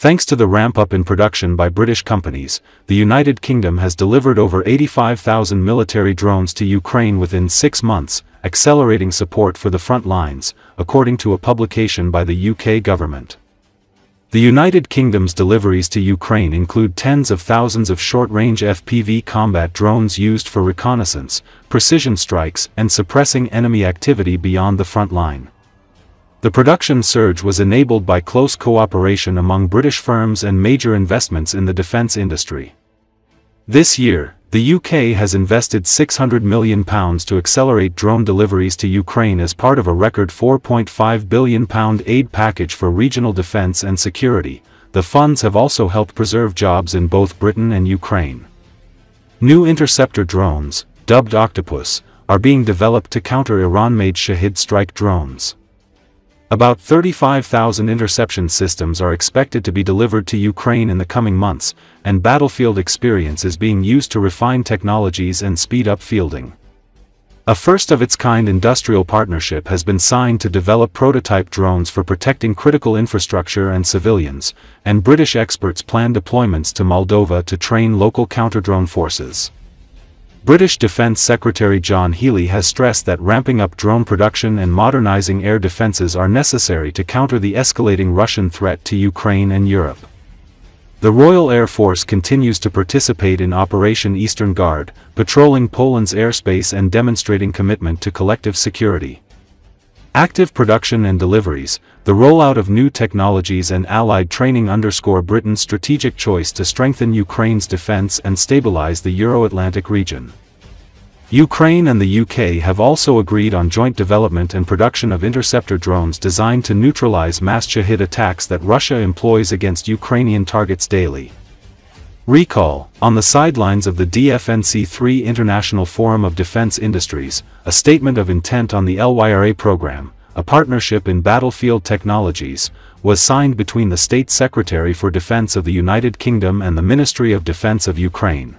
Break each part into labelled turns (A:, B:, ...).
A: Thanks to the ramp-up in production by British companies, the United Kingdom has delivered over 85,000 military drones to Ukraine within 6 months, accelerating support for the front lines, according to a publication by the UK government. The United Kingdom's deliveries to Ukraine include tens of thousands of short-range FPV combat drones used for reconnaissance, precision strikes, and suppressing enemy activity beyond the front line. The production surge was enabled by close cooperation among British firms and major investments in the defence industry. This year, the UK has invested £600 million to accelerate drone deliveries to Ukraine as part of a record £4.5 billion aid package for regional defence and security. The funds have also helped preserve jobs in both Britain and Ukraine. New interceptor drones, dubbed Octopus, are being developed to counter Iran-made Shahed strike drones. About 35,000 interception systems are expected to be delivered to Ukraine in the coming months, and battlefield experience is being used to refine technologies and speed up fielding. A first-of-its-kind industrial partnership has been signed to develop prototype drones for protecting critical infrastructure and civilians, and British experts plan deployments to Moldova to train local counter-drone forces. British Defence Secretary John Healey has stressed that ramping up drone production and modernizing air defences are necessary to counter the escalating Russian threat to Ukraine and Europe. The Royal Air Force continues to participate in Operation Eastern Guard, patrolling Poland's airspace and demonstrating commitment to collective security. Active production and deliveries, the rollout of new technologies and allied training underscore Britain's strategic choice to strengthen Ukraine's defence and stabilize the Euro-Atlantic region. Ukraine and the UK have also agreed on joint development and production of interceptor drones designed to neutralize mass Shahed attacks that Russia employs against Ukrainian targets daily. Recall, on the sidelines of the DFNC-3 International Forum of Defense Industries, a statement of intent on the LYRA program, a partnership in battlefield technologies, was signed between the State Secretary for Defense of the United Kingdom and the Ministry of Defense of Ukraine.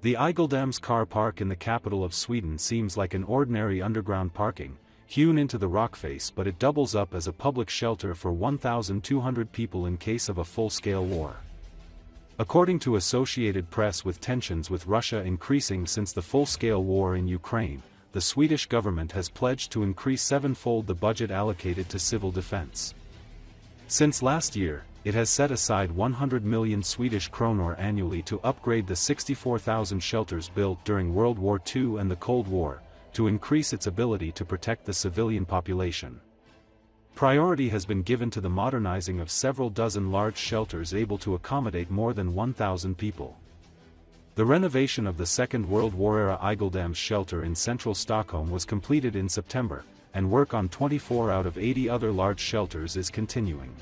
A: The Igeldams car park in the capital of Sweden seems like an ordinary underground parking, hewn into the rock face, but it doubles up as a public shelter for 1,200 people in case of a full-scale war. According to Associated Press, with tensions with Russia increasing since the full-scale war in Ukraine, the Swedish government has pledged to increase sevenfold the budget allocated to civil defense. Since last year, it has set aside 100 million Swedish kronor annually to upgrade the 64,000 shelters built during World War II and the Cold War, to increase its ability to protect the civilian population. Priority has been given to the modernizing of several dozen large shelters able to accommodate more than 1,000 people. The renovation of the Second World War-era Igeldams shelter in central Stockholm was completed in September, and work on 24 out of 80 other large shelters is continuing.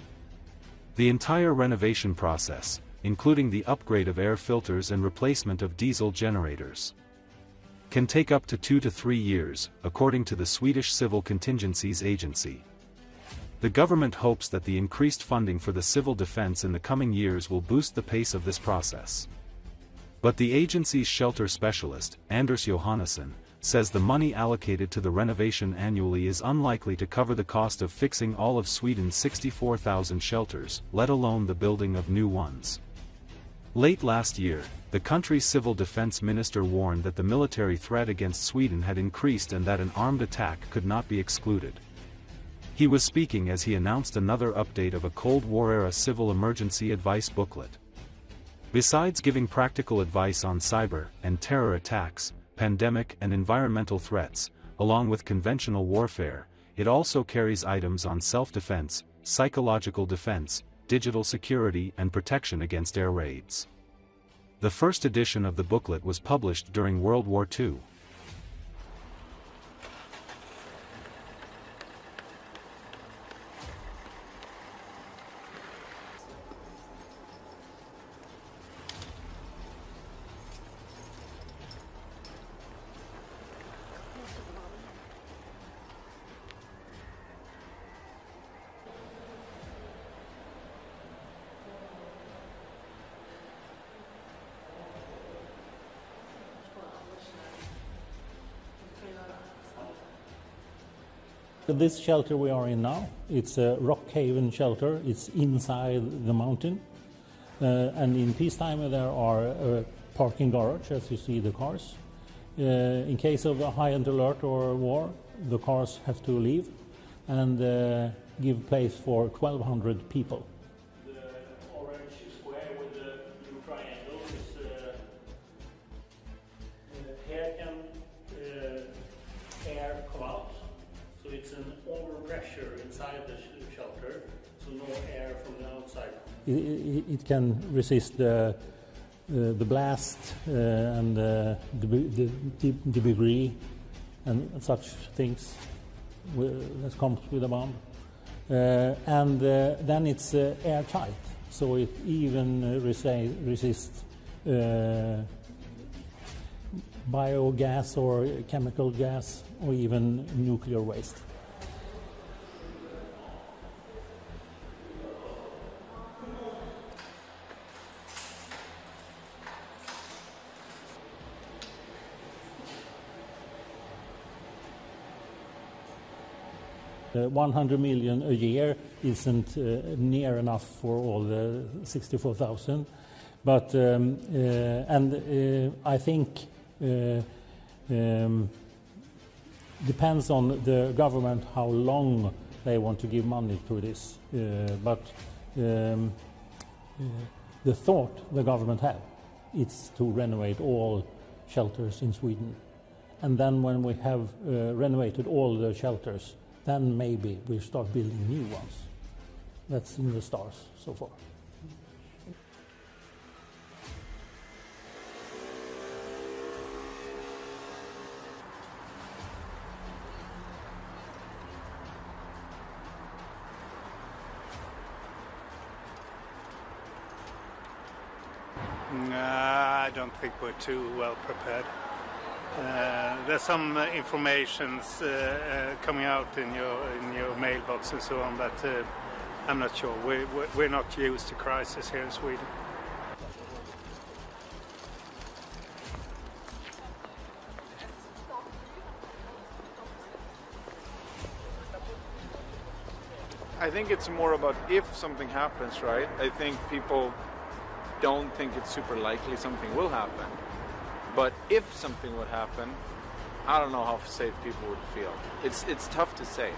A: The entire renovation process, including the upgrade of air filters and replacement of diesel generators, can take up to 2 to 3 years, according to the Swedish Civil Contingencies Agency. The government hopes that the increased funding for the civil defense in the coming years will boost the pace of this process. But the agency's shelter specialist, Anders Johannesson, says the money allocated to the renovation annually is unlikely to cover the cost of fixing all of Sweden's 64,000 shelters, let alone the building of new ones. Late last year, the country's civil defense minister warned that the military threat against Sweden had increased and that an armed attack could not be excluded. He was speaking as he announced another update of a Cold War-era civil emergency advice booklet. Besides giving practical advice on cyber and terror attacks, pandemic and environmental threats, along with conventional warfare, it also carries items on self-defense, psychological defense, digital security and protection against air raids. The first edition of the booklet was published during World War II.
B: This shelter we are in now, it's a rock haven shelter. It's inside the mountain. And in peacetime there are a parking garage, as you see the cars. In case of a high-end alert or war, the cars have to leave and give place for 1,200 people. The orange square with the blue triangle is here can air come out. So it's an overpressure inside the shelter, so no air from the outside. It can resist the blast and the debris and such things that comes with a bomb. And then it's airtight, so it even resists biogas or chemical gas or even nuclear waste. $100 million a year isn't near enough for all the 64,000, but I think depends on the government how long they want to give money to this. But the thought the government have is to renovate all shelters in Sweden, and then when we have renovated all the shelters, then maybe we start building new ones. That's in the stars so far.
C: I don't think we're too well prepared. There's some information coming out in your mailbox and so on, but I'm not sure. We're not used to crisis here in Sweden.
D: I think it's more about if something happens, right? I think people don't think it's super likely something will happen. But if something would happen, I don't know how safe people would feel. It's tough to say.